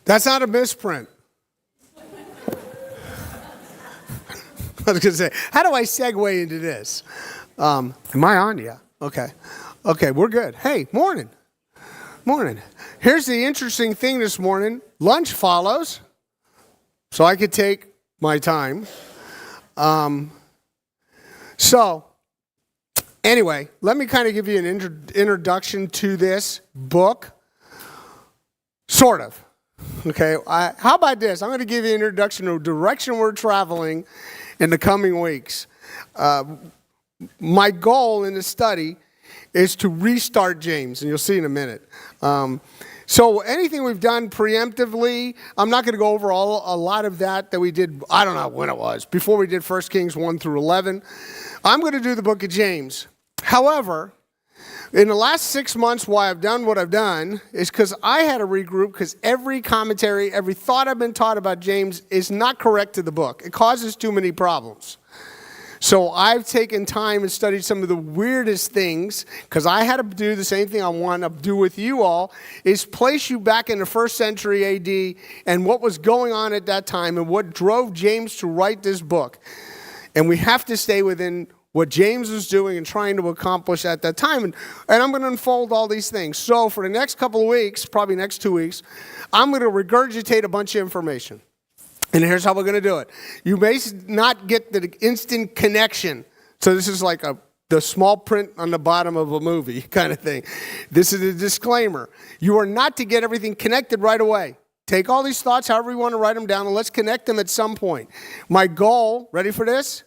That's not a misprint. I was going to say, how do I segue into this? Am I on? Yeah. Okay. Okay, we're good. Hey, morning. Morning. Here's the interesting thing this morning. Lunch follows, so I could take my time. So, anyway, let me kind of give you an introduction to this book. Sort of. Okay, how about this? I'm going to give you an introduction to the direction we're traveling in the coming weeks. My goal in the study is to restart James, and you'll see in a minute. So anything we've done preemptively, I'm not going to go over a lot of that we did, I don't know when it was, before we did 1 Kings 1 through 11. I'm going to do the book of James. However, in the last 6 months, why I've done what I've done is because I had to regroup, because every commentary, every thought I've been taught about James is not correct to the book. It causes too many problems. So I've taken time and studied some of the weirdest things, because I had to do the same thing I want to do with you all, is place you back in the 1st century AD and what was going on at that time and what drove James to write this book. And we have to stay within what James was doing and trying to accomplish at that time. And I'm going to unfold all these things. So for the next couple of weeks, probably next 2 weeks, I'm going to regurgitate a bunch of information. And here's how we're going to do it. You may not get the instant connection. So this is like the small print on the bottom of a movie kind of thing. This is a disclaimer. You are not to get everything connected right away. Take all these thoughts, however you want to write them down, and let's connect them at some point. My goal, ready for this,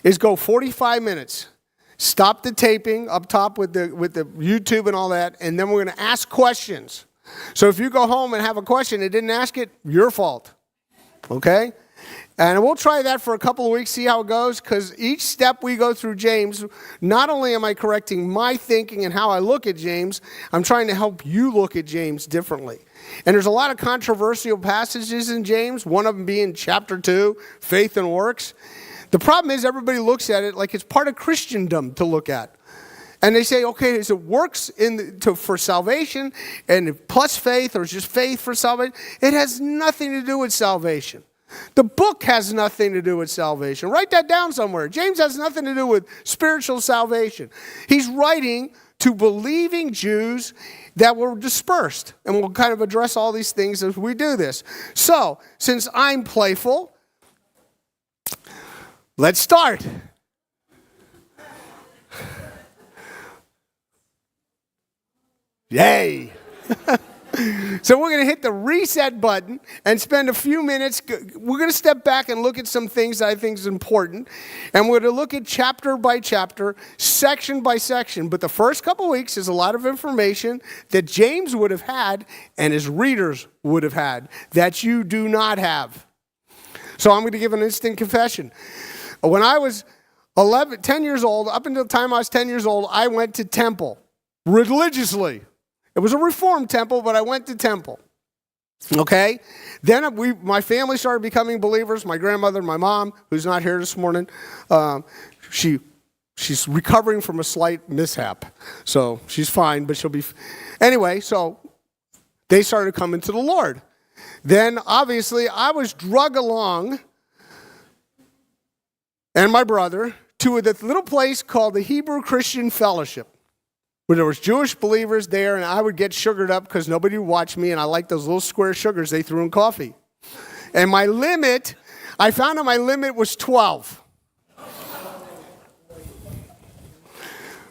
is go 45 minutes. Stop the taping up top with the YouTube and all that, and then we're going to ask questions. So if you go home and have a question and didn't ask it, your fault. Okay? And we'll try that for a couple of weeks, see how it goes, because each step we go through James, not only am I correcting my thinking and how I look at James, I'm trying to help you look at James differently. And there's a lot of controversial passages in James, one of them being chapter 2, faith and works. The problem is everybody looks at it like it's part of Christendom to look at. And they say, okay, is it works for salvation and plus faith, or is just faith for salvation? It has nothing to do with salvation. The book has nothing to do with salvation. Write that down somewhere. James has nothing to do with spiritual salvation. He's writing to believing Jews that were dispersed. And we'll kind of address all these things as we do this. So, since I'm playful, let's start. Yay. So we're going to hit the reset button and spend a few minutes. We're going to step back and look at some things that I think is important. And we're going to look at chapter by chapter, section by section. But the first couple weeks is a lot of information that James would have had and his readers would have had that you do not have. So I'm going to give an instant confession. When I was 10 years old, up until the time I was 10 years old, I went to temple religiously. It was a reformed temple, but I went to temple. Okay? Then my family started becoming believers. My grandmother, my mom, who's not here this morning, she's recovering from a slight mishap. So she's fine, but she'll be... Anyway, so they started coming to the Lord. Then, obviously, I was drug along, and my brother, to the little place called the Hebrew Christian Fellowship, where there was Jewish believers there, and I would get sugared up because nobody would watch me, and I liked those little square sugars they threw in coffee. And I found out my limit was 12.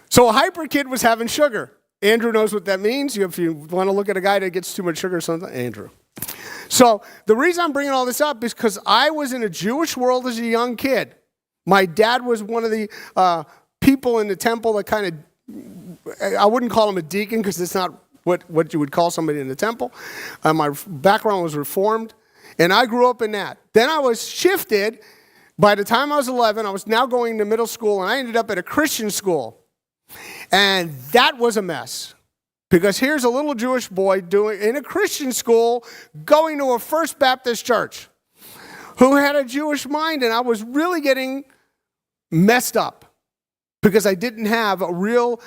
So a hyper kid was having sugar. Andrew knows what that means. If you want to look at a guy that gets too much sugar or something, Andrew. So the reason I'm bringing all this up is because I was in a Jewish world as a young kid. My dad was one of the people in the temple that kind of, I wouldn't call him a deacon because it's not what you would call somebody in the temple. My background was Reformed, and I grew up in that. Then I was shifted. By the time I was 11, I was now going to middle school, and I ended up at a Christian school. And that was a mess. Because here's a little Jewish boy in a Christian school going to a First Baptist church who had a Jewish mind, and I was really getting messed up because I didn't have a real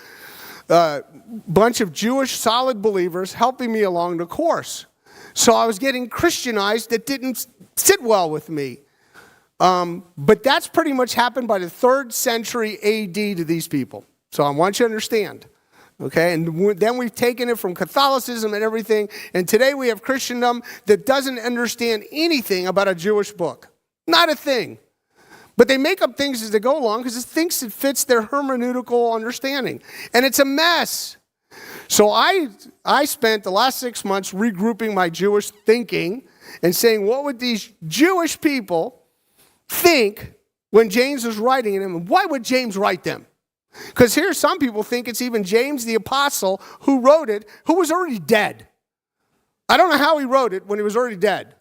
bunch of Jewish solid believers helping me along the course. So I was getting Christianized that didn't sit well with me. But that's pretty much happened by the 3rd century AD to these people. So I want you to understand. Okay, and then we've taken it from Catholicism and everything, and today we have Christendom that doesn't understand anything about a Jewish book. Not a thing. But they make up things as they go along because it thinks it fits their hermeneutical understanding. And it's a mess. So I spent the last 6 months regrouping my Jewish thinking and saying, what would these Jewish people think when James was writing them, and why would James write them? Because here some people think it's even James the apostle who wrote it, who was already dead. I don't know how he wrote it when he was already dead.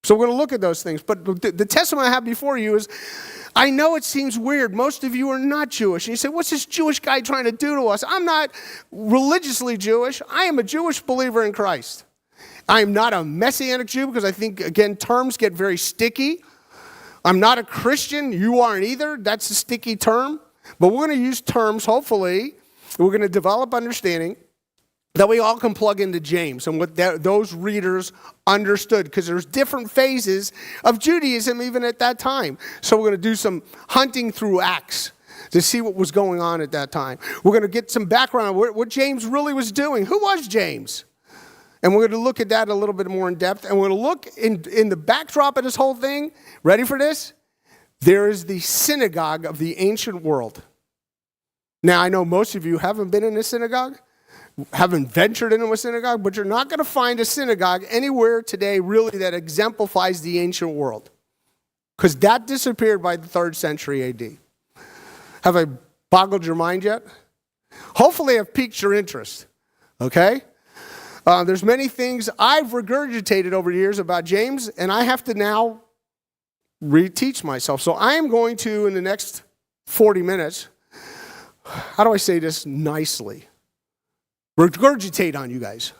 So we're going to look at those things. But the testimony I have before you is, I know it seems weird. Most of you are not Jewish. And you say, what's this Jewish guy trying to do to us? I'm not religiously Jewish. I am a Jewish believer in Christ. I am not a Messianic Jew because I think, again, terms get very sticky. I'm not a Christian. You aren't either. That's a sticky term. But we're going to use terms, hopefully, we're going to develop understanding that we all can plug into James and what those readers understood, because there's different phases of Judaism even at that time. So we're going to do some hunting through Acts to see what was going on at that time. We're going to get some background on what James really was doing. Who was James? And we're going to look at that a little bit more in depth. And we're going to look in the backdrop of this whole thing. Ready for this? There is the synagogue of the ancient world. Now, I know most of you haven't been in a synagogue, haven't ventured into a synagogue, but you're not going to find a synagogue anywhere today really that exemplifies the ancient world, because that disappeared by the 3rd century AD. Have I boggled your mind yet? Hopefully I've piqued your interest, okay? There's many things I've regurgitated over the years about James, and I have to now reteach myself. So I am going to, in the next 40 minutes, how do I say this nicely? Regurgitate on you guys.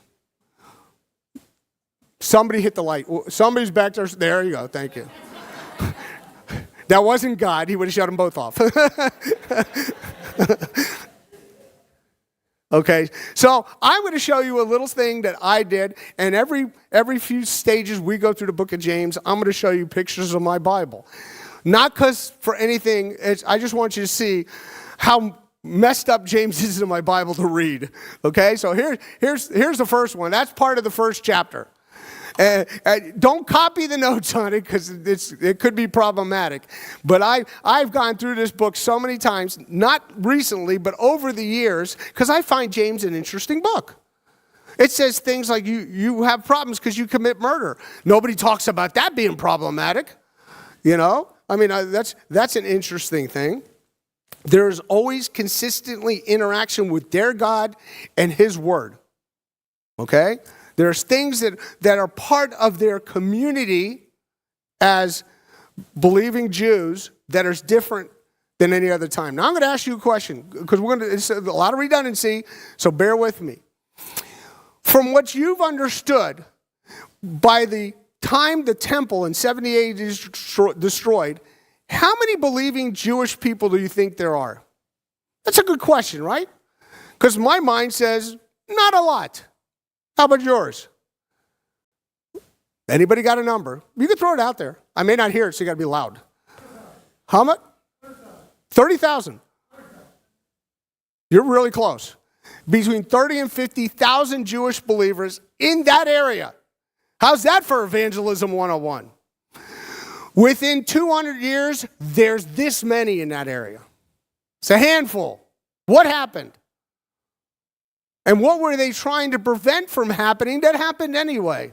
Somebody hit the light. Somebody's back there. There you go. Thank you. That wasn't God. He would have shut them both off. Okay, so I'm going to show you a little thing that I did, and every few stages we go through the book of James, I'm going to show you pictures of my Bible. Not because for anything, I just want you to see how messed up James is in my Bible to read. Okay, so here's the first one. That's part of the first chapter. Don't copy the notes on it because it could be problematic. But I've gone through this book so many times, not recently, but over the years, because I find James an interesting book. It says things like you have problems because you commit murder. Nobody talks about that being problematic. You know? I mean, that's an interesting thing. There's always consistently interaction with their God and his word. Okay? There's things that are part of their community as believing Jews that is different than any other time. Now I'm going to ask you a question because it's a lot of redundancy, so bear with me. From what you've understood, by the time the temple in 70 AD is destroyed, how many believing Jewish people do you think there are? That's a good question, right? Because my mind says, not a lot. How about yours? Anybody got a number? You can throw it out there. I may not hear it, so you got to be loud. How much? 30,000. You're really close. Between 30 and 50,000 Jewish believers in that area. How's that for evangelism 101? Within 200 years, there's this many in that area. It's a handful. What happened? And what were they trying to prevent from happening that happened anyway?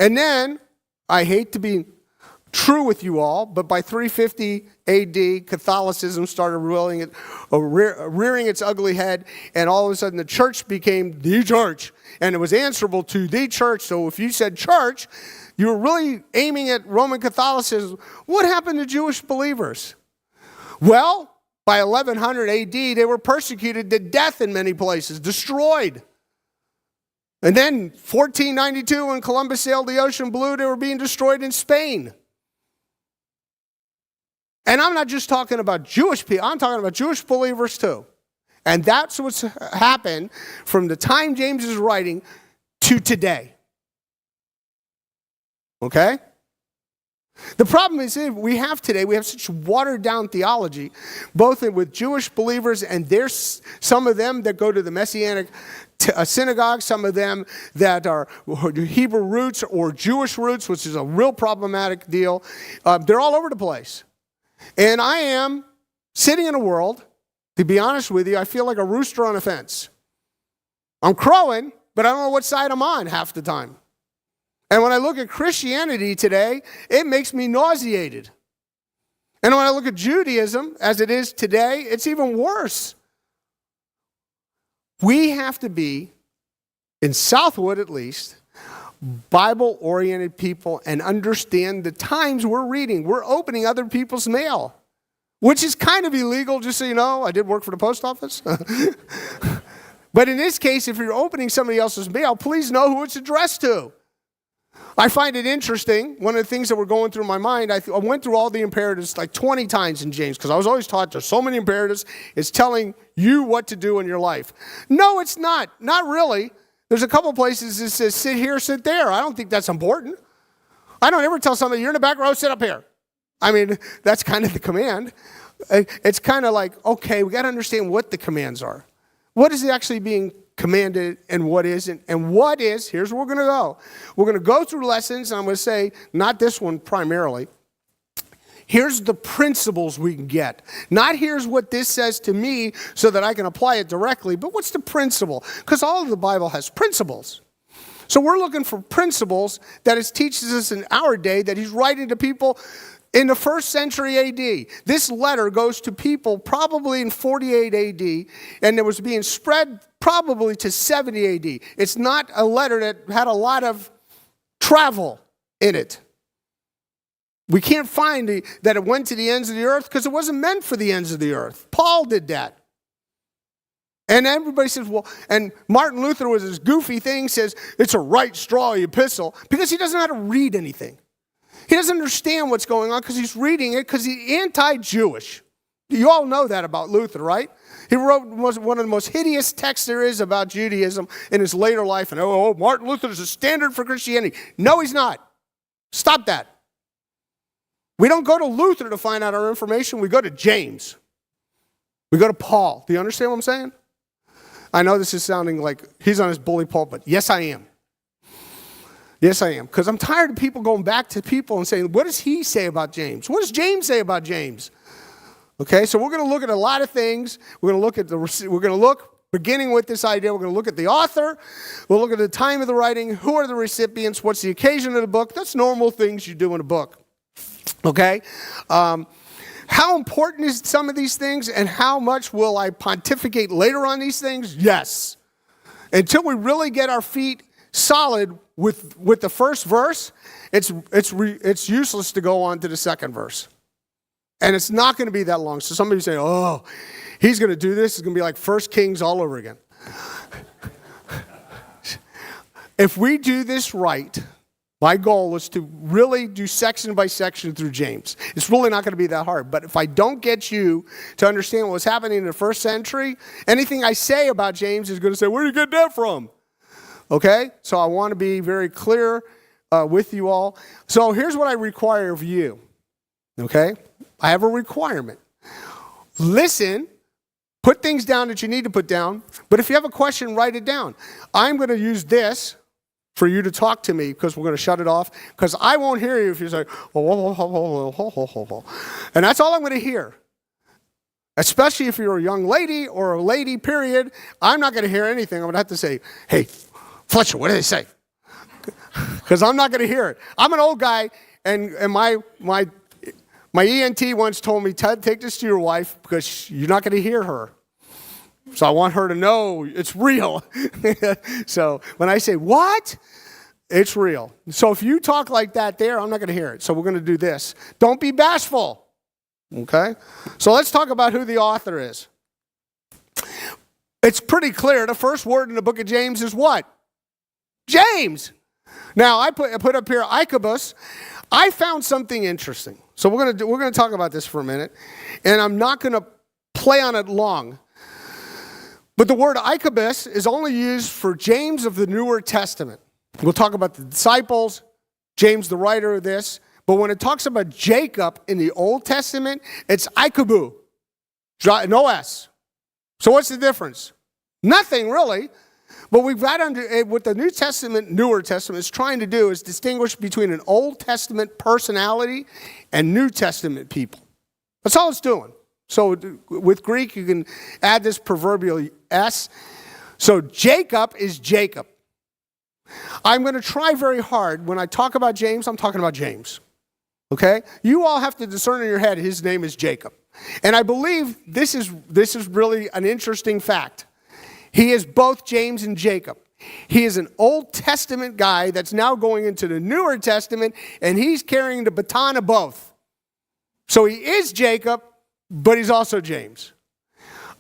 And then, I hate to be true with you all, but by 350 AD, Catholicism started rearing its ugly head, and all of a sudden the church became the church, and it was answerable to the church. So if you said church, you were really aiming at Roman Catholicism. What happened to Jewish believers? Well, by 1100 AD, they were persecuted to death in many places, destroyed. And then 1492, when Columbus sailed the ocean blue, they were being destroyed in Spain. And I'm not just talking about Jewish people, I'm talking about Jewish believers too. And that's what's happened from the time James is writing to today. Okay? The problem is we have such watered down theology, both with Jewish believers, and there's some of them that go to the Messianic synagogue, some of them that are Hebrew roots or Jewish roots, which is a real problematic deal. They're all over the place. And I am sitting in a world, to be honest with you, I feel like a rooster on a fence. I'm crowing, but I don't know what side I'm on half the time. And when I look at Christianity today, it makes me nauseated. And when I look at Judaism as it is today, it's even worse. We have to be, in Southwood at least, Bible-oriented people and understand the times we're reading. We're opening other people's mail, which is kind of illegal, just so you know. I did work for the post office. But in this case, if you're opening somebody else's mail, please know who it's addressed to. I find it interesting. One of the things that were going through my mind, I went through all the imperatives like 20 times in James, because I was always taught there's so many imperatives. It's telling you what to do in your life. No, it's not. Not really. There's a couple places that says sit here, sit there. I don't think that's important. I don't ever tell somebody, you're in the back row, sit up here. I mean, that's kind of the command. It's kind of like, okay, we got to understand what the commands are. What is actually being commanded and what isn't? And what is, here's where we're going to go. We're going to go through lessons, and I'm going to say, not this one primarily. Here's the principles we can get. Not here's what this says to me so that I can apply it directly, but what's the principle? Because all of the Bible has principles. So we're looking for principles that it teaches us in our day, that he's writing to people in the 1st century AD. This letter goes to people probably in 48 AD, and it was being spread probably to 70 AD. It's not a letter that had a lot of travel in it. We can't find that it went to the ends of the earth because it wasn't meant for the ends of the earth. Paul did that. And everybody says, well, and Martin Luther with his goofy thing says, it's a right straw epistle, because he doesn't know how to read anything. He doesn't understand what's going on because he's reading it because he's anti-Jewish. You all know that about Luther, right? He wrote one of the most hideous texts there is about Judaism in his later life. And, Martin Luther is a standard for Christianity. No, he's not. Stop that. We don't go to Luther to find out our information. We go to James. We go to Paul. Do you understand what I'm saying? I know this is sounding like he's on his bully pulpit. Yes, I am. Yes, I am. Because I'm tired of people going back to people and saying, what does he say about James? What does James say about James? Okay, so we're going to look at a lot of things. We're going to look, beginning with this idea, we're going to look at the author. We'll look at the time of the writing. Who are the recipients? What's the occasion of the book? That's normal things you do in a book. Okay? How important is some of these things, and how much will I pontificate later on these things? Yes. Until we really get our feet solid with the first verse, it's useless to go on to the second verse. And it's not going to be that long. So somebody say, oh, he's going to do this. It's going to be like 1 Kings all over again. If we do this right, my goal is to really do section by section through James. It's really not going to be that hard. But if I don't get you to understand what was happening in the 1st century, anything I say about James is going to say, where did you get that from? Okay? So I want to be very clear with you all. So here's what I require of you. Okay? I have a requirement. Listen, put things down that you need to put down, but if you have a question, write it down. I'm going to use this for you to talk to me, because we're going to shut it off, because I won't hear you if you say, and that's all I'm going to hear. Especially if you're a young lady or a lady, period. I'm not going to hear anything. I'm going to have to say, hey, Fletcher, what did they say? Because I'm not going to hear it. I'm an old guy, and my ENT once told me, Ted, take this to your wife because you're not going to hear her. So I want her to know it's real. So when I say, what? It's real. So if you talk like that there, I'm not going to hear it. So we're going to do this. Don't be bashful. Okay? So let's talk about who the author is. It's pretty clear. The first word in the book of James is what? James. Now, I put up here Ichabus. I found something interesting. So we're going to talk about this for a minute, and I'm not going to play on it long. But the word Ichabus is only used for James of the Newer Testament. We'll talk about the disciples, James, the writer of this. But when it talks about Jacob in the Old Testament, it's Ikabu, no S. So what's the difference? Nothing really. But we've got what the New Testament, Newer Testament is trying to do is distinguish between an Old Testament personality and New Testament people. That's all it's doing. So with Greek, you can add this proverbial S. So Jacob is Jacob. I'm going to try very hard. When I talk about James, I'm talking about James. Okay? You all have to discern in your head his name is Jacob. And I believe this is really an interesting fact. He is both James and Jacob. He is an Old Testament guy that's now going into the Newer Testament, and he's carrying the baton of both. So he is Jacob, but he's also James.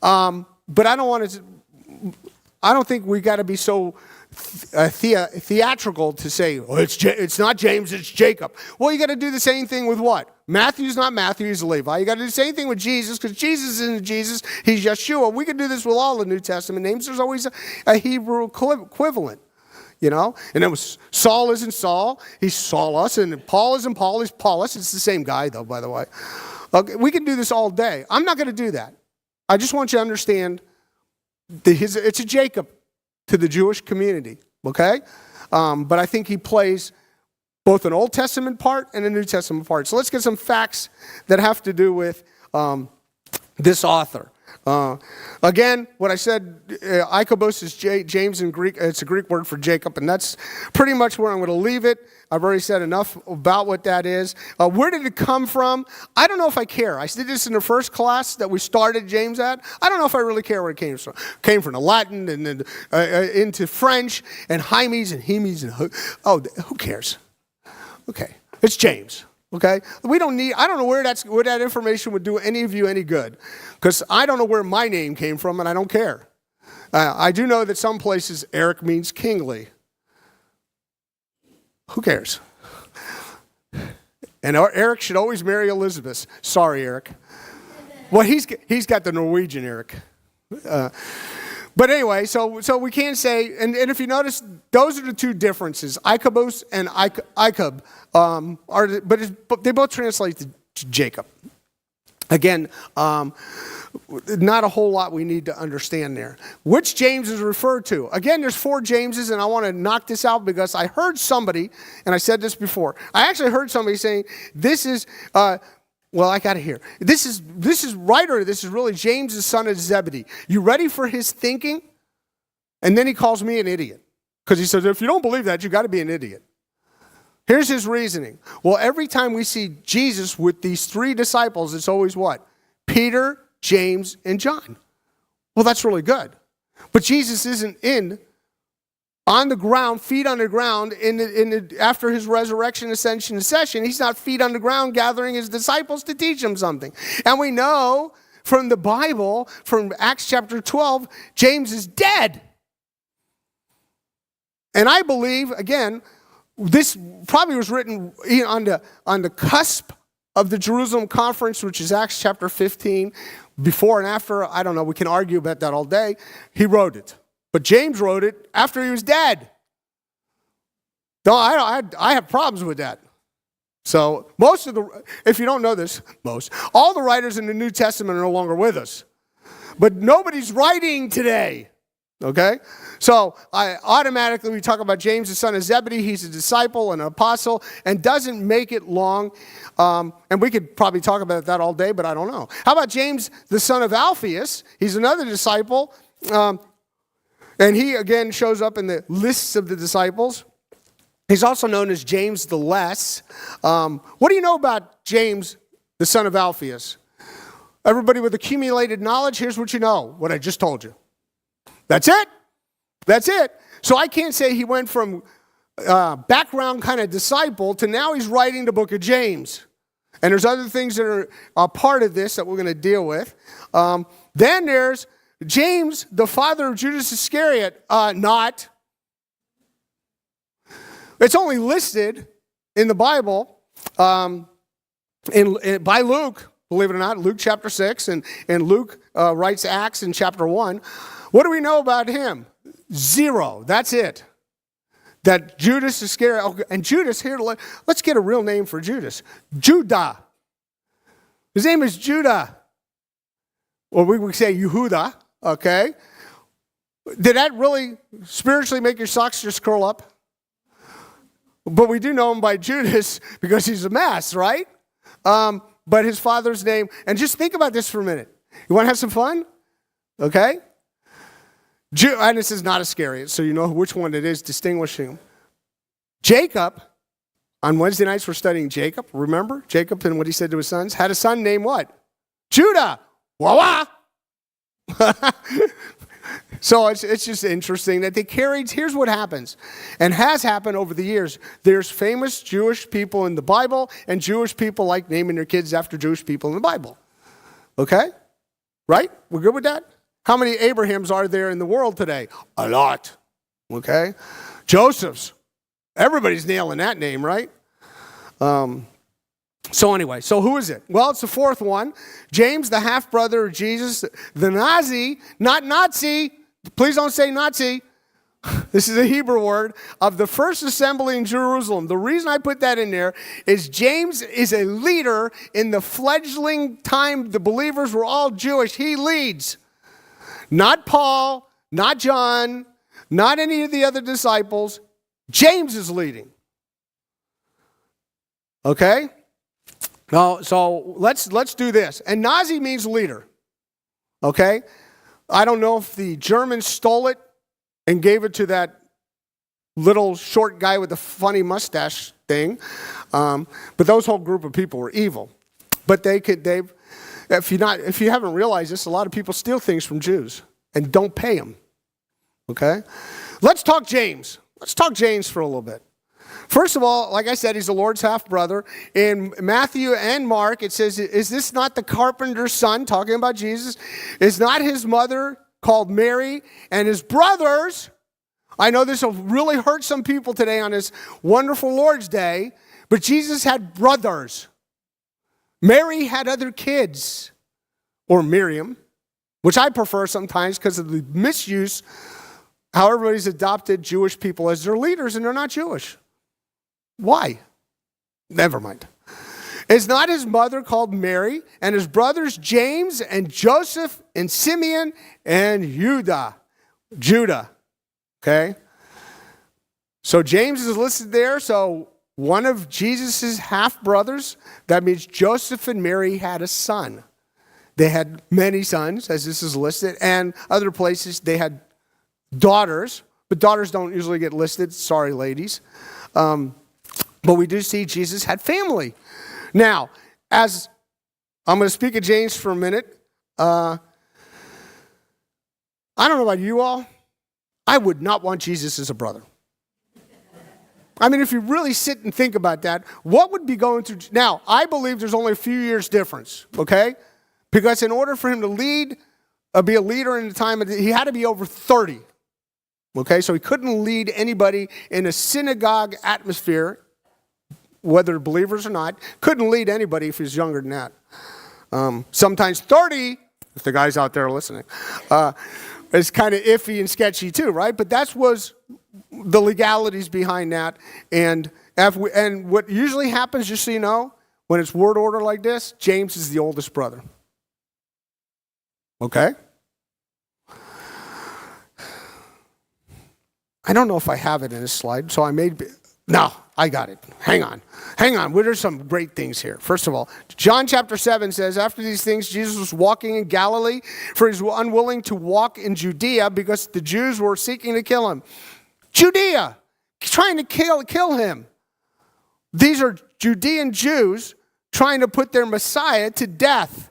But I don't think we got to be so theatrical to say, oh, it's not James, it's Jacob. Well, you got to do the same thing with what? Matthew's not Matthew, he's Levi. You got to do the same thing with Jesus, because Jesus isn't Jesus, he's Yeshua. We can do this with all the New Testament names. There's always a Hebrew equivalent, you know? And it was Saul isn't Saul, he's Saulus, and Paul isn't Paul, he's Paulus. It's the same guy, though, by the way. Okay, we can do this all day. I'm not going to do that. I just want you to understand it's a Jacob to the Jewish community, okay? But I think he plays both an Old Testament part and a New Testament part. So let's get some facts that have to do with this author. Again, what I said, Ikobos is James in Greek. It's a Greek word for Jacob, and that's pretty much where I'm going to leave it. I've already said enough about what that is. Where did it come from? I don't know if I care. I did this in the first class that we started James at. I don't know if I really care where it came from. It came from the Latin and then into French and hymes and hemes and who cares? Okay, it's James. Okay, I don't know where that information would do any of you any good, because I don't know where my name came from, and I don't care. I do know that some places Eric means kingly. Who cares? And Eric should always marry Elizabeth. Sorry, Eric. Well, he's got the Norwegian Eric. But anyway, so we can say, and if you notice, those are the two differences. Ikobos and Ikob but they both translate to Jacob. Again, not a whole lot we need to understand there. Which James is referred to? Again, there's 4 Jameses, and I want to knock this out because I heard somebody, and I said this before. I actually heard somebody saying this is. Well, I got to hear. This is really James, the son of Zebedee. You ready for his thinking? And then he calls me an idiot. Because he says, if you don't believe that, you got to be an idiot. Here's his reasoning. Well, every time we see Jesus with these 3 disciples, it's always what? Peter, James, and John. Well, that's really good. But Jesus isn't on the ground, feet on the ground, after his resurrection, ascension, and session. He's not feet on the ground gathering his disciples to teach them something. And we know from the Bible, from Acts chapter 12, James is dead. And I believe, again, this probably was written on the cusp of the Jerusalem conference, which is Acts chapter 15, before and after. I don't know, we can argue about that all day. He wrote it. But James wrote it after he was dead. No, I have problems with that. So if you don't know this, all the writers in the New Testament are no longer with us. But nobody's writing today. Okay? So we talk about James, the son of Zebedee. He's a disciple, an apostle, and doesn't make it long. And we could probably talk about that all day, but I don't know. How about James, the son of Alphaeus? He's another disciple. And he, again, shows up in the lists of the disciples. He's also known as James the Less. What do you know about James, the son of Alphaeus? Everybody with accumulated knowledge, here's what you know, what I just told you. That's it. That's it. So I can't say he went from background kind of disciple to now he's writing the book of James. And there's other things that are a part of this that we're going to deal with. Then there's James, the father of Judas Iscariot, not. It's only listed in the Bible by Luke, believe it or not, Luke chapter 6, and Luke writes Acts in chapter 1. What do we know about him? 0. That's it. that Judas Iscariot, okay, and Judas, here, let's get a real name for Judas. Judah. His name is Judah. Or we would say Yehuda, okay? Did that really spiritually make your socks just curl up? But we do know him by Judas because he's a mess, right? But his father's name, and just think about this for a minute. You want to have some fun? Okay? And this is not Iscariot, so you know which one it is distinguishing them. Jacob, on Wednesday nights we're studying Jacob. Remember? Jacob and what he said to his sons. Had a son named what? Judah. Wah-wah. So it's just interesting that they carried, here's what happens, and has happened over the years. There's famous Jewish people in the Bible, and Jewish people like naming their kids after Jewish people in the Bible. Okay? Right? We're good with that? How many Abrahams are there in the world today? A lot. Okay? Joseph's. Everybody's nailing that name, right? So anyway, so who is it? Well, it's the fourth one. James, the half-brother of Jesus, the Nazi, not Nazi. Please don't say Nazi. This is a Hebrew word, of the first assembly in Jerusalem. The reason I put that in there is James is a leader in the fledgling time. The believers were all Jewish. He leads. Not Paul, not John, not any of the other disciples. James is leading. Okay? Now, so let's do this. And Nazi means leader. Okay? I don't know if the Germans stole it and gave it to that little short guy with the funny mustache thing. But those whole group of people were evil. But if you haven't realized this, a lot of people steal things from Jews and don't pay them. Okay? Let's talk James. Let's talk James for a little bit. First of all, like I said, he's the Lord's half-brother. In Matthew and Mark, it says, is this not the carpenter's son, talking about Jesus? Is not his mother called Mary and his brothers? I know this will really hurt some people today on this wonderful Lord's Day, but Jesus had brothers. Mary had other kids, or Miriam, which I prefer sometimes because of the misuse, how everybody's adopted Jewish people as their leaders and they're not Jewish. Why? Never mind. Is not his mother called Mary, and his brothers James and Joseph and Simeon and Judah. Okay? So James is listed there. So one of Jesus' half-brothers, that means Joseph and Mary had a son. They had many sons, as this is listed, and other places they had daughters, but daughters don't usually get listed. Sorry, ladies. But we do see Jesus had family. Now, as I'm going to speak of James for a minute. I don't know about you all. I would not want Jesus as a brother. I mean, if you really sit and think about that, what would be going through? Now, I believe there's only a few years difference, okay? Because in order for him to be a leader in the time, he had to be over 30. Okay, so he couldn't lead anybody in a synagogue atmosphere, whether believers or not. Couldn't lead anybody if he was younger than that. Sometimes 30, if the guys out there listening, is kind of iffy and sketchy too, right? But that was the legalities behind that. And what usually happens, just so you know, when it's word order like this, James is the oldest brother. Okay? I don't know if I have it in this slide, so I made... No, I got it. Hang on. Well, there's some great things here. First of all, John chapter 7 says, after these things, Jesus was walking in Galilee, for he was unwilling to walk in Judea because the Jews were seeking to kill him. Judea, trying to kill him. These are Judean Jews trying to put their Messiah to death.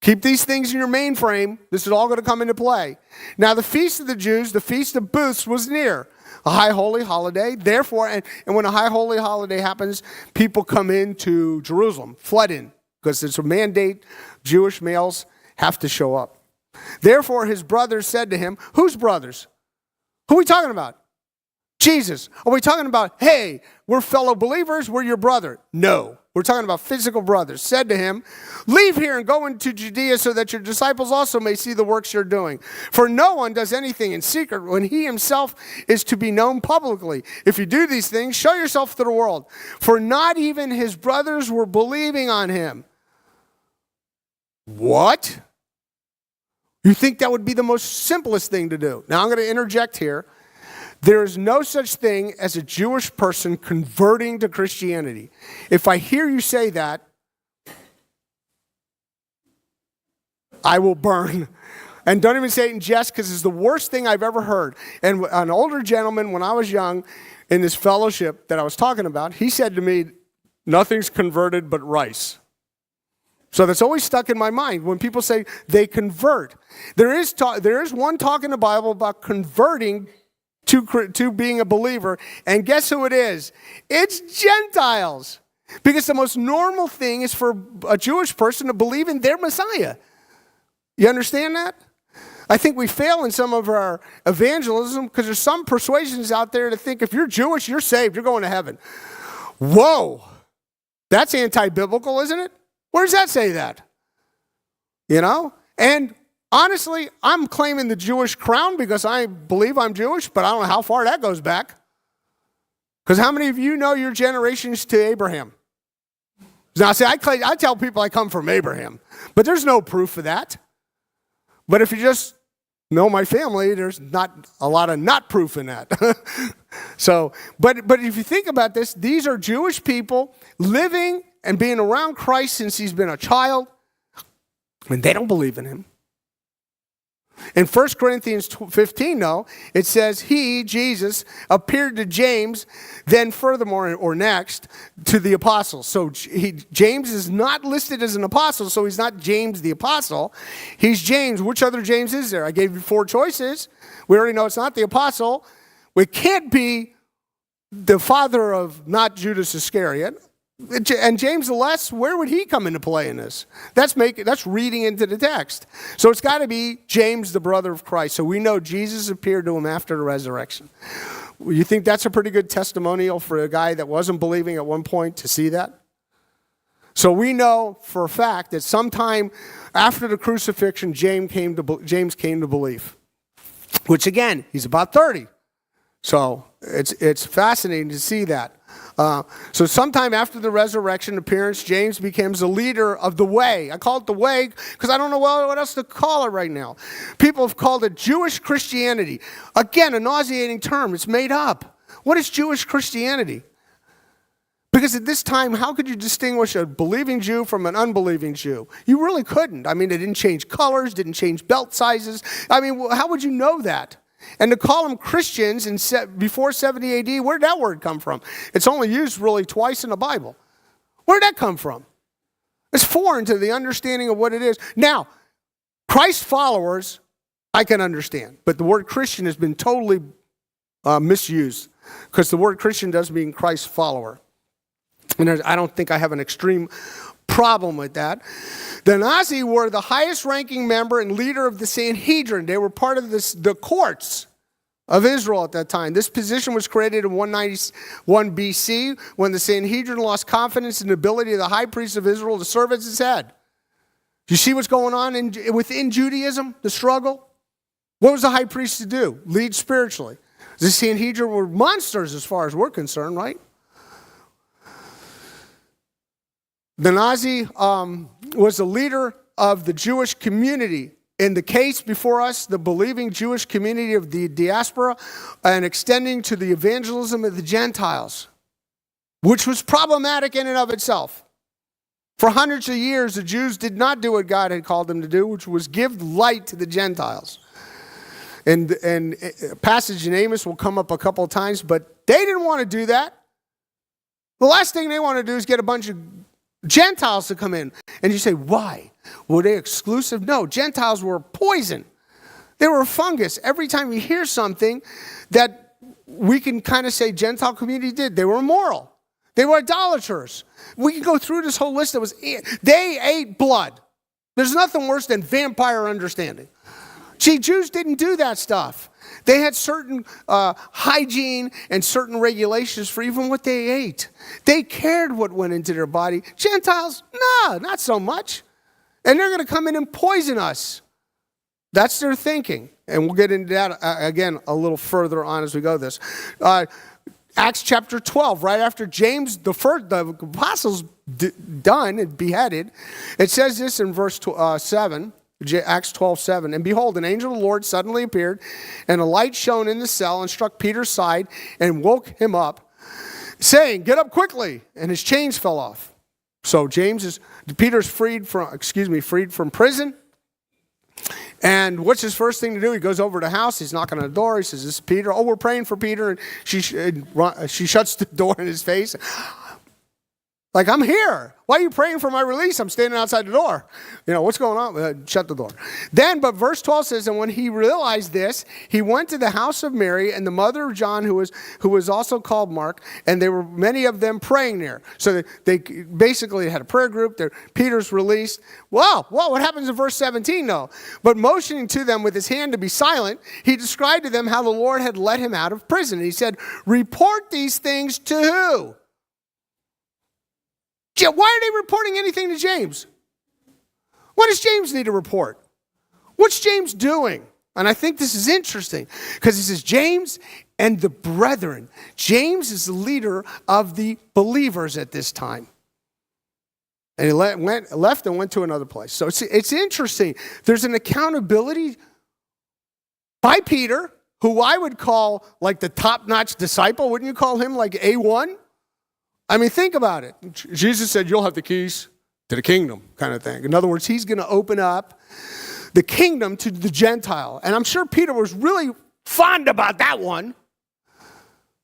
Keep these things in your mainframe. This is all going to come into play. Now, the feast of the Jews, the feast of booths, was near. A high holy holiday. Therefore, and when a high holy holiday happens, people come into Jerusalem, flood in, because it's a mandate. Jewish males have to show up. Therefore, his brothers said to him, whose brothers? Who are we talking about? Jesus. Are we talking about, hey, we're fellow believers, we're your brother? No. We're talking about physical brothers. Said to him, leave here and go into Judea so that your disciples also may see the works you're doing. For no one does anything in secret when he himself is to be known publicly. If you do these things, show yourself to the world. For not even his brothers were believing on him. What? You think that would be the most simplest thing to do? Now I'm going to interject here. There is no such thing as a Jewish person converting to Christianity. If I hear you say that, I will burn. And don't even say it in jest, because it's the worst thing I've ever heard. And an older gentleman, when I was young, in this fellowship that I was talking about, he said to me, nothing's converted but rice. So that's always stuck in my mind when people say they convert. There is one talk in the Bible about converting to being a believer, and guess who it is? It's Gentiles. Because the most normal thing is for a Jewish person to believe in their Messiah. You understand that? I think we fail in some of our evangelism because there's some persuasions out there that think if you're Jewish, you're saved, you're going to heaven. Whoa, that's anti-biblical, isn't it? Where does that say that? You know? And honestly, I'm claiming the Jewish crown because I believe I'm Jewish, but I don't know how far that goes back. Because how many of you know your generations to Abraham? Now, see, I tell people I come from Abraham, but there's no proof of that. But if you just know my family, there's not a lot of not proof in that. So, but if you think about this, these are Jewish people living and being around Christ since he's been a child, and they don't believe in him. In 1 Corinthians 15, though, it says, he, Jesus, appeared to James, then furthermore, or next, to the apostles. So James is not listed as an apostle, so he's not James the apostle. He's James. Which other James is there? I gave you 4 choices. We already know it's not the apostle. It can't be the father of not Judas Iscariot. And James the Less, where would he come into play in this? That's reading into the text. So it's got to be James, the brother of Christ. So we know Jesus appeared to him after the resurrection. You think that's a pretty good testimonial for a guy that wasn't believing at one point to see that? So we know for a fact that sometime after the crucifixion, James came to belief. Which again, he's about 30. So it's fascinating to see that. So sometime after the resurrection appearance, James becomes the leader of the way. I call it the way because I don't know what else to call it right now. People have called it Jewish Christianity. Again, a nauseating term. It's made up. What is Jewish Christianity? Because at this time, how could you distinguish a believing Jew from an unbelieving Jew? You really couldn't. I mean, they didn't change colors, didn't change belt sizes. I mean, how would you know that? And to call them Christians before 70 AD, where did that word come from? It's only used really twice in the Bible. Where did that come from? It's foreign to the understanding of what it is. Now, Christ followers, I can understand. But the word Christian has been totally misused. Because the word Christian does mean Christ follower. And I don't think I have an extreme problem with that. The Nazi were the highest ranking member and leader of the Sanhedrin. They were part of the courts of Israel at that time. This position was created in 191 BC when the Sanhedrin lost confidence in the ability of the high priest of Israel to serve as its head. Do you see what's going on within Judaism, the struggle? What was the high priest to do? Lead spiritually. The Sanhedrin were monsters as far as we're concerned, right? The Nazi was the leader of the Jewish community. In the case before us, the believing Jewish community of the diaspora and extending to the evangelism of the Gentiles, which was problematic in and of itself. For hundreds of years, the Jews did not do what God had called them to do, which was give light to the Gentiles. And a passage in Amos will come up a couple of times, but they didn't want to do that. The last thing they want to do is get a bunch of Gentiles to come in. And you say, why? Were they exclusive? No, Gentiles were poison. They were a fungus. Every time you hear something that we can kind of say Gentile community did, they were immoral. They were idolaters. We can go through this whole list. They ate blood. There's nothing worse than vampire understanding. See, Jews didn't do that stuff. They had certain hygiene and certain regulations for even what they ate. They cared what went into their body. Gentiles, no, not so much. And they're going to come in and poison us. That's their thinking. And we'll get into that again a little further on as we go this. Acts chapter 12, right after James, the apostles done and beheaded, it says this in verse 7. Acts 12:7. And behold, an angel of the Lord suddenly appeared, and a light shone in the cell and struck Peter's side and woke him up, saying, "Get up quickly." And his chains fell off. So Peter's freed from prison. And what's his first thing to do? He goes over to the house. He's knocking on the door. He says, "This is Peter." "Oh, we're praying for Peter." And she shuts the door in his face. Like, "I'm here. Why are you praying for my release? I'm standing outside the door. What's going on?" Shut the door. But verse 12 says, "And when he realized this, he went to the house of Mary and the mother of John, who was also called Mark, and there were many of them praying there." So they basically had a prayer group. Peter's released. Wow, what happens in verse 17, though? "But motioning to them with his hand to be silent, he described to them how the Lord had let him out of prison. And he said, 'Report these things to who?'" Why are they reporting anything to James? What does James need to report? What's James doing? And I think this is interesting because he says, James and the brethren. James is the leader of the believers at this time. And he left and went to another place. So it's interesting. There's an accountability by Peter, who I would call like the top-notch disciple. Wouldn't you call him like A1? I mean, think about it. Jesus said, "You'll have the keys to the kingdom," kind of thing. In other words, he's going to open up the kingdom to the Gentile. And I'm sure Peter was really fond about that one,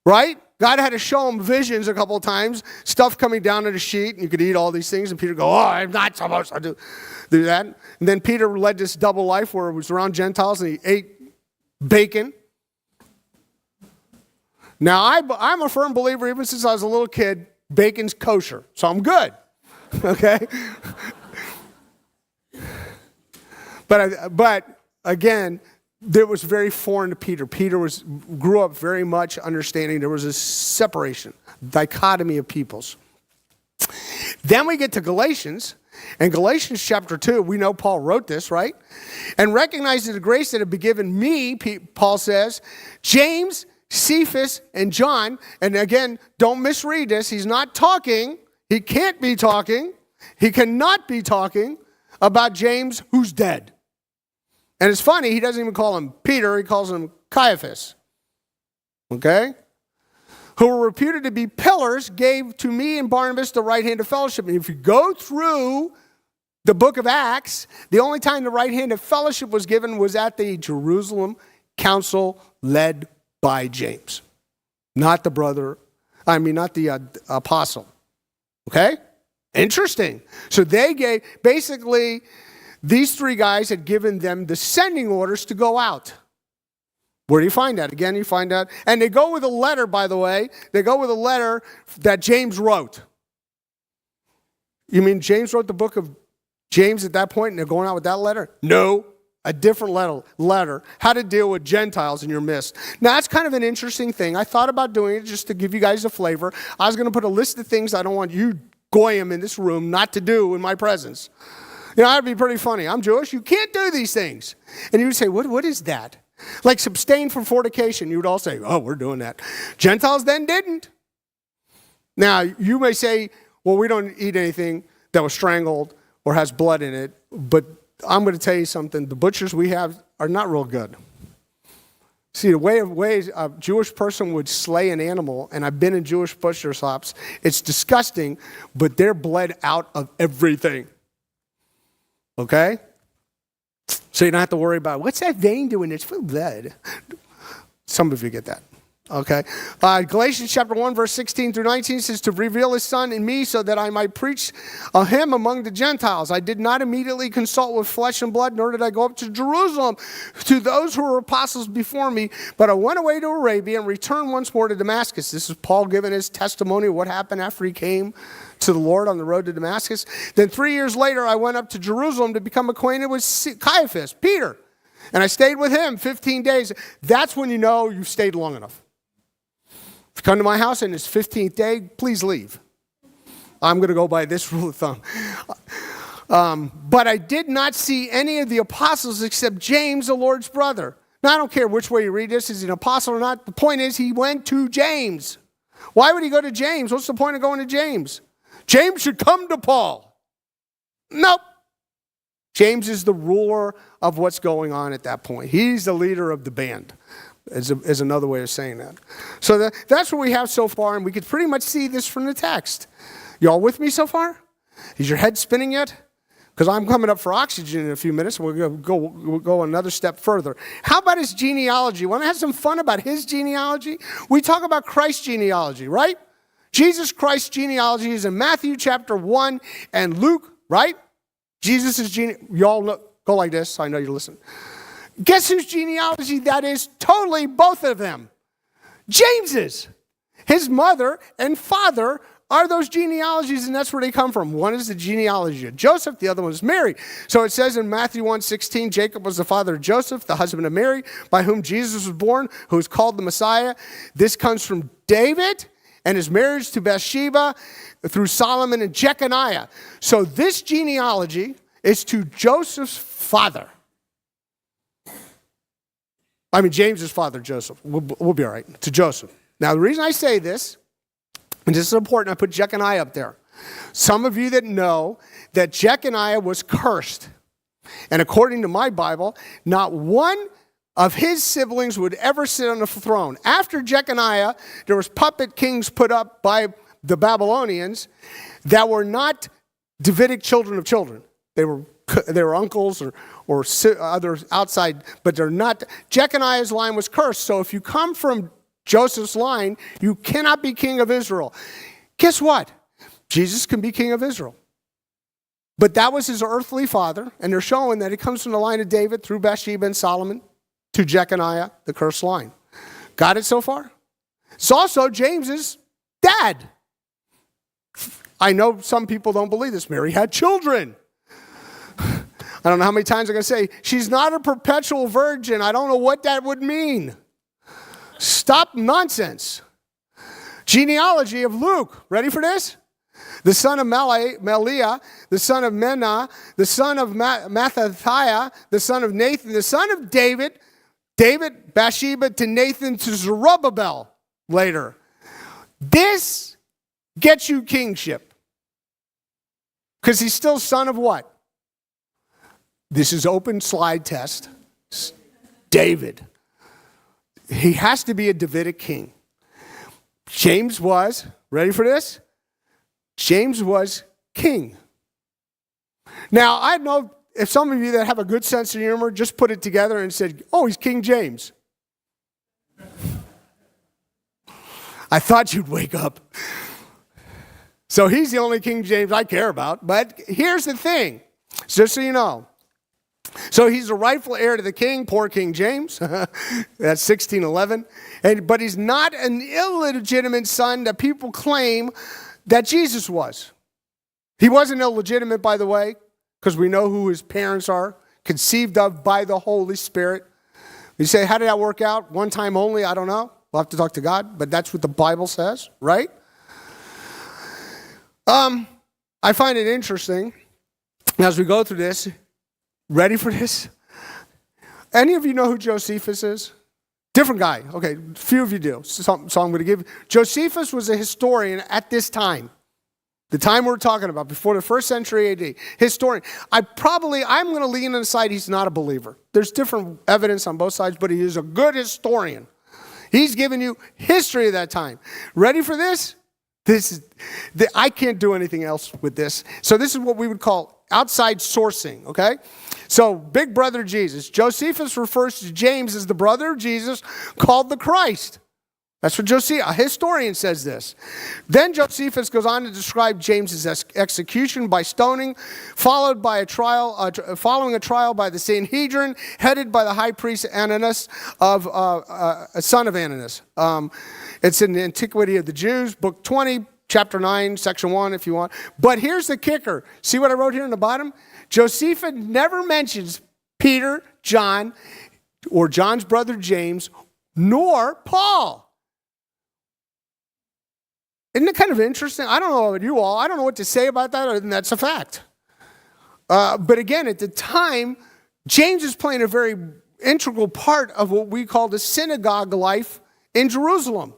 right? God had to show him visions a couple of times, stuff coming down on a sheet, and you could eat all these things. And Peter go, "Oh, I'm not supposed to do that." And then Peter led this double life where it was around Gentiles, and he ate bacon. Now, I'm a firm believer, even since I was a little kid, bacon's kosher, so I'm good, okay? But again, it was very foreign to Peter. Peter grew up very much understanding there was a separation, dichotomy of peoples. Then we get to Galatians. In Galatians chapter 2, we know Paul wrote this, right? "And recognizing the grace that had been given me," Paul says, "James, Cephas, and John," and again, don't misread this. He's not talking. He can't be talking. He cannot be talking about James, who's dead. And it's funny, he doesn't even call him Peter. He calls him Caiaphas. Okay? "Who were reputed to be pillars, gave to me and Barnabas the right hand of fellowship." And if you go through the book of Acts, the only time the right hand of fellowship was given was at the Jerusalem council led by James. Not the apostle. Okay? Interesting. So they gave, basically, these three guys had given them the sending orders to go out. Where do you find that? Again, you find that. And they go with a letter, by the way. They go with a letter that James wrote. You mean James wrote the book of James at that point and they're going out with that letter? No. A different letter, how to deal with Gentiles in your midst. Now, that's kind of an interesting thing. I thought about doing it just to give you guys a flavor. I was going to put a list of things I don't want you, goyim, in this room not to do in my presence. That'd be pretty funny. I'm Jewish. You can't do these things. And you would say, what is that? Like abstain from fornication. You would all say, "Oh, we're doing that." Gentiles then didn't. Now, you may say, "Well, we don't eat anything that was strangled or has blood in it," but I'm going to tell you something. The butchers we have are not real good. See, the way a Jewish person would slay an animal, and I've been in Jewish butcher shops, it's disgusting, but they're bled out of everything. Okay? So you don't have to worry about, what's that vein doing? It's full of blood. Some of you get that. Okay. Galatians chapter 1, verse 16 through 19 says, "To reveal his son in me so that I might preach him among the Gentiles. I did not immediately consult with flesh and blood, nor did I go up to Jerusalem to those who were apostles before me, but I went away to Arabia and returned once more to Damascus." This is Paul giving his testimony of what happened after he came to the Lord on the road to Damascus. "Then 3 years later, I went up to Jerusalem to become acquainted with Caiaphas," Peter, And I stayed with him 15 days. That's when you know you've stayed long enough. If you come to my house and it's 15th day, please leave. I'm going to go by this rule of thumb. But I did not see any of the apostles except James, the Lord's brother. Now, I don't care which way you read this, is he an apostle or not. The point is he went to James. Why would he go to James? What's the point of going to James? James should come to Paul. Nope. James is the ruler of what's going on at that point. He's the leader of the band, is another way of saying that. So that's what we have so far, and we could pretty much see this from the text. You all with me so far? Is your head spinning yet? Because I'm coming up for oxygen in a few minutes, and we'll go another step further. How about his genealogy? Want to have some fun about his genealogy? We talk about Christ's genealogy, right? Jesus Christ's genealogy is in Matthew chapter 1 and Luke, right? Jesus' you all know, go like this, so I know you listen. Guess whose genealogy that is? Totally both of them. James's. His mother and father are those genealogies, and that's where they come from. One is the genealogy of Joseph, the other one is Mary. So it says in Matthew 1:16, Jacob was the father of Joseph, the husband of Mary, by whom Jesus was born, who is called the Messiah. This comes from David and his marriage to Bathsheba through Solomon and Jeconiah. So this genealogy is to Joseph's father. I mean, James's father, Joseph. We'll be all right. To Joseph. Now, the reason I say this, and this is important, I put Jeconiah up there. Some of you that know that Jeconiah was cursed. And according to my Bible, not one of his siblings would ever sit on the throne. After Jeconiah, there was puppet kings put up by the Babylonians that were not Davidic children of children. They were uncles or others outside, but they're not. Jeconiah's line was cursed. So if you come from Joseph's line, you cannot be king of Israel. Guess what? Jesus can be king of Israel. But that was his earthly father, and they're showing that it comes from the line of David through Bathsheba and Solomon to Jeconiah, the cursed line. Got it so far? It's also James's dad. I know some people don't believe this. Mary had children. I don't know how many times I'm going to say, she's not a perpetual virgin. I don't know what that would mean. Stop nonsense. Genealogy of Luke. Ready for this? The son of Meliah, the son of Menah, the son of Mattathiah, the son of Nathan, the son of David, Bathsheba to Nathan to Zerubbabel later. This gets you kingship. Because he's still son of what? This is open slide test. David. He has to be a Davidic king. James was, ready for this? James was king. Now, I know if some of you that have a good sense of humor just put it together and said, oh, he's King James. I thought you'd wake up. So he's the only King James I care about. But here's the thing, just so you know. So he's the rightful heir to the king, poor King James. That's 1611. But he's not an illegitimate son that people claim that Jesus was. He wasn't illegitimate, by the way, because we know who his parents are, conceived of by the Holy Spirit. You say, how did that work out? One time only? I don't know. We'll have to talk to God, but that's what the Bible says, right? I find it interesting as we go through this. Ready for this? Any of you know who Josephus is? Different guy. Okay, few of you do. So I'm going to give. Josephus was a historian at this time. The time we're talking about, before the 1st century AD. Historian. I'm going to lean on the side he's not a believer. There's different evidence on both sides, but he is a good historian. He's giving you history of that time. Ready for this? I can't do anything else with this. So this is what we would call outside sourcing, okay? So big brother Jesus. Josephus refers to James as the brother of Jesus called the Christ. That's what a historian says this. Then Josephus goes on to describe James's execution by stoning, following a trial by the Sanhedrin, headed by the high priest Ananus, a son of Ananus. It's in the Antiquity of the Jews, book 20, chapter 9, section 1, if you want. But here's the kicker. See what I wrote here in the bottom? Josephus never mentions Peter, John, or John's brother James, nor Paul. Isn't it kind of interesting? I don't know about you all. I don't know what to say about that other than that's a fact. But again, at the time, James is playing a very integral part of what we call the synagogue life in Jerusalem.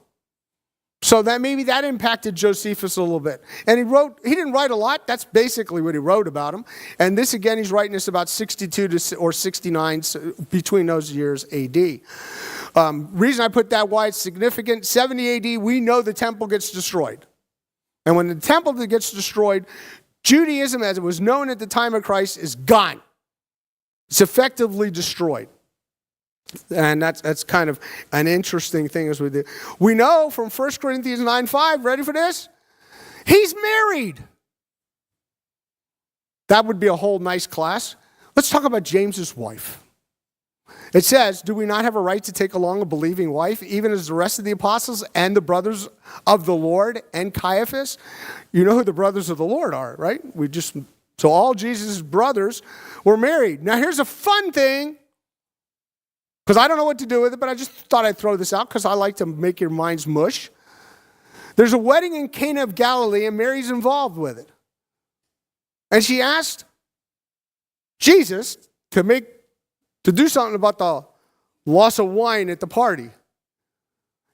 So that maybe that impacted Josephus a little bit. And he didn't write a lot. That's basically what he wrote about him. And this, again, he's writing this about 62 or 69, between those years AD. Reason I put that why it's significant, 70 AD, we know the temple gets destroyed. And when the temple gets destroyed, Judaism, as it was known at the time of Christ, is gone. It's effectively destroyed. And that's kind of an interesting thing as we do. We know from 1 Corinthians 9:5, ready for this? He's married. That would be a whole nice class. Let's talk about James's wife. It says, do we not have a right to take along a believing wife, even as the rest of the apostles and the brothers of the Lord and Caiaphas? You know who the brothers of the Lord are, right? So all Jesus' brothers were married. Now here's a fun thing, because I don't know what to do with it, but I just thought I'd throw this out because I like to make your minds mush. There's a wedding in Cana of Galilee, and Mary's involved with it. And she asked Jesus to do something about the loss of wine at the party.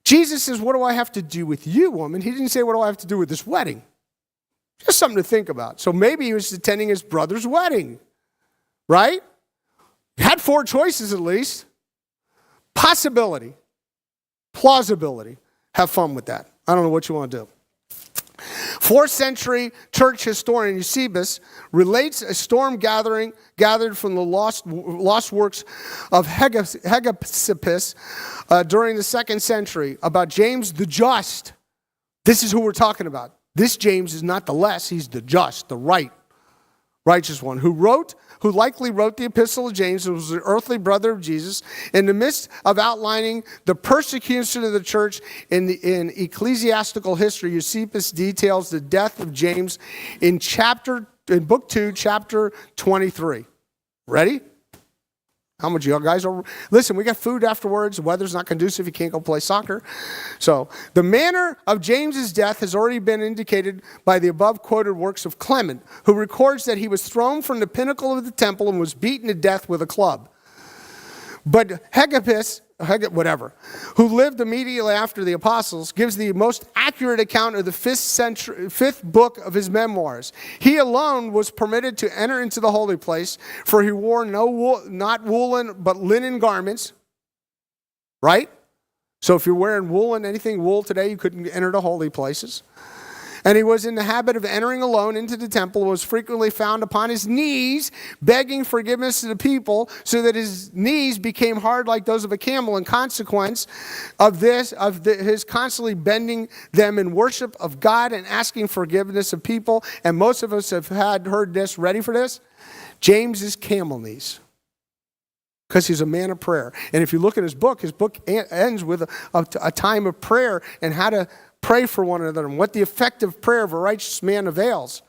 Jesus says, what do I have to do with you, woman? He didn't say, what do I have to do with this wedding? Just something to think about. So maybe he was attending his brother's wedding, right? Had 4 choices at least. Possibility, plausibility. Have fun with that. I don't know what you want to do. 4th century church historian Eusebius relates a storm gathered from the lost works of Hegesippus during the 2nd century about James the Just. This is who we're talking about. This James is not the less, he's the just, the righteous one, who likely wrote the epistle of James, who was the earthly brother of Jesus, in the midst of outlining the persecution of the church in ecclesiastical history. Eusebius details the death of James in book 2, chapter 23. Ready? How much of you guys are? Listen, we got food afterwards. The weather's not conducive. You can't go play soccer. So the manner of James's death has already been indicated by the above quoted works of Clement, who records that he was thrown from the pinnacle of the temple and was beaten to death with a club. But Hegesippus, who lived immediately after the apostles, gives the most accurate account of the 5th book of his memoirs. He alone was permitted to enter into the holy place, for he wore not woolen but linen garments. Right? So if you're wearing anything wool today, you couldn't enter the holy places. And he was in the habit of entering alone into the temple, was frequently found upon his knees, begging forgiveness to the people, so that his knees became hard like those of a camel. In consequence of his constantly bending them in worship of God and asking forgiveness of people. And most of us have heard this. Ready for this? James is camel knees, because he's a man of prayer. And if you look at his book ends with a time of prayer and how to pray for one another and what the effective prayer of a righteous man avails.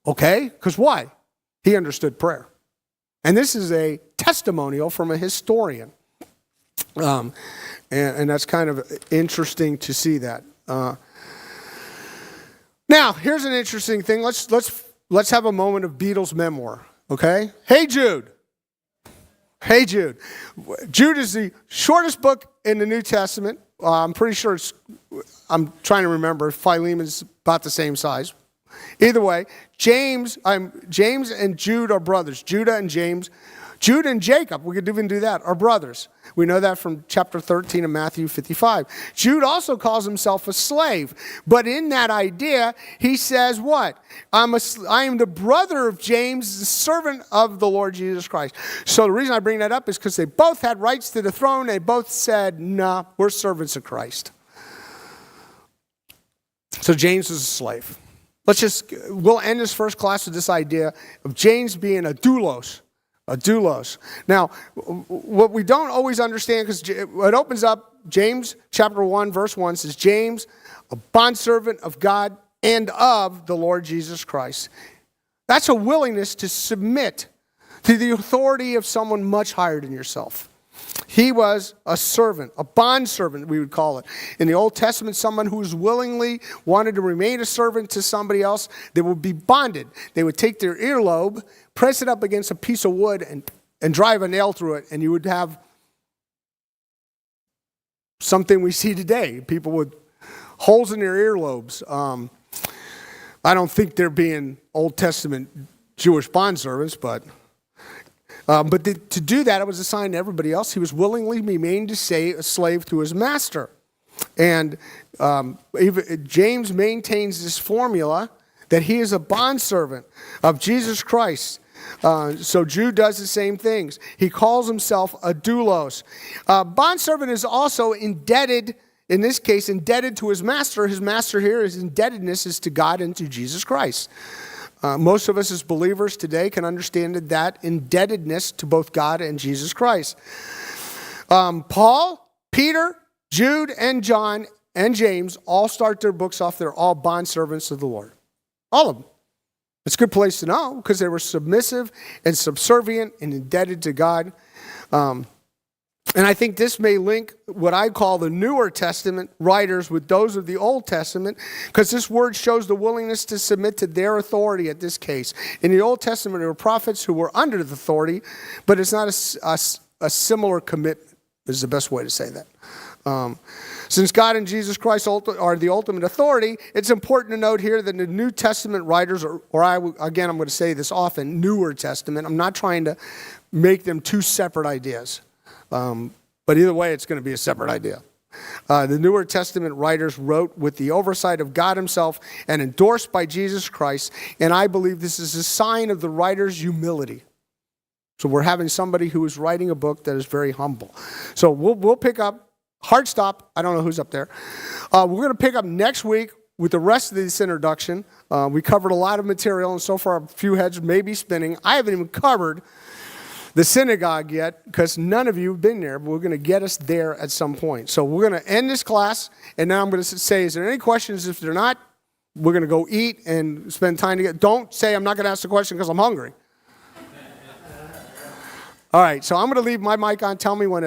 Okay? Because why? He understood prayer. And this is a testimonial from a historian. And that's kind of interesting to see that. Now, here's an interesting thing. Let's have a moment of Beatles memoir. Okay? Hey Jude. Hey Jude. Jude is the shortest book in the New Testament. I'm pretty sure I'm trying to remember. Philemon's about the same size. Either way, James and Jude are brothers. Judah and James. Jude and Jacob, we could even do that, are brothers. We know that from chapter 13 of Matthew 55. Jude also calls himself a slave. But in that idea, he says what? I am the brother of James, the servant of the Lord Jesus Christ. So the reason I bring that up is because they both had rights to the throne. They both said, nah, we're servants of Christ. So James was a slave. We'll end this first class with this idea of James being a doulos. A doulos. Now, what we don't always understand, because it opens up, James chapter 1, verse 1 says, James, a bondservant of God and of the Lord Jesus Christ. That's a willingness to submit to the authority of someone much higher than yourself. He was a servant, a bondservant, we would call it. In the Old Testament, someone who was willingly wanted to remain a servant to somebody else, they would be bonded. They would take their earlobe, press it up against a piece of wood, and drive a nail through it, and you would have something we see today. People with holes in their earlobes. I don't think they're being Old Testament Jewish bondservants, but to do that, it was assigned to everybody else. He was willingly remained a slave to his master. And James maintains this formula that he is a bondservant of Jesus Christ. So Jude does the same things. He calls himself a doulos. Bondservant is also indebted, in this case, indebted to his master. His master here, his indebtedness is to God and to Jesus Christ. Most of us as believers today can understand that indebtedness to both God and Jesus Christ. Paul, Peter, Jude, and John, and James all start their books off. They're all bondservants of the Lord. All of them. It's a good place to know because they were submissive and subservient and indebted to God. And I think this may link what I call the Newer Testament writers with those of the Old Testament, because this word shows the willingness to submit to their authority at this case. In the Old Testament, there were prophets who were under the authority, but it's not a similar commitment, is the best way to say that. Since God and Jesus Christ are the ultimate authority, it's important to note here that the New Testament writers, I'm going to say this often, Newer Testament, I'm not trying to make them two separate ideas. But either way, it's going to be a separate idea. The Newer Testament writers wrote with the oversight of God himself and endorsed by Jesus Christ, and I believe this is a sign of the writer's humility. So we're having somebody who is writing a book that is very humble. So we'll pick up, hard stop, I don't know who's up there. We're going to pick up next week with the rest of this introduction. We covered a lot of material, and so far a few heads may be spinning. I haven't even covered the synagogue yet, because none of you have been there, but we're going to get us there at some point. So we're going to end this class, and now I'm going to say, is there any questions? If they're not, we're going to go eat and spend time together. Don't say I'm not going to ask the question because I'm hungry. All right, so I'm going to leave my mic on. Tell me when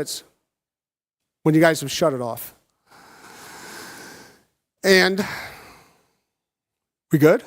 you guys have shut it off. And we good?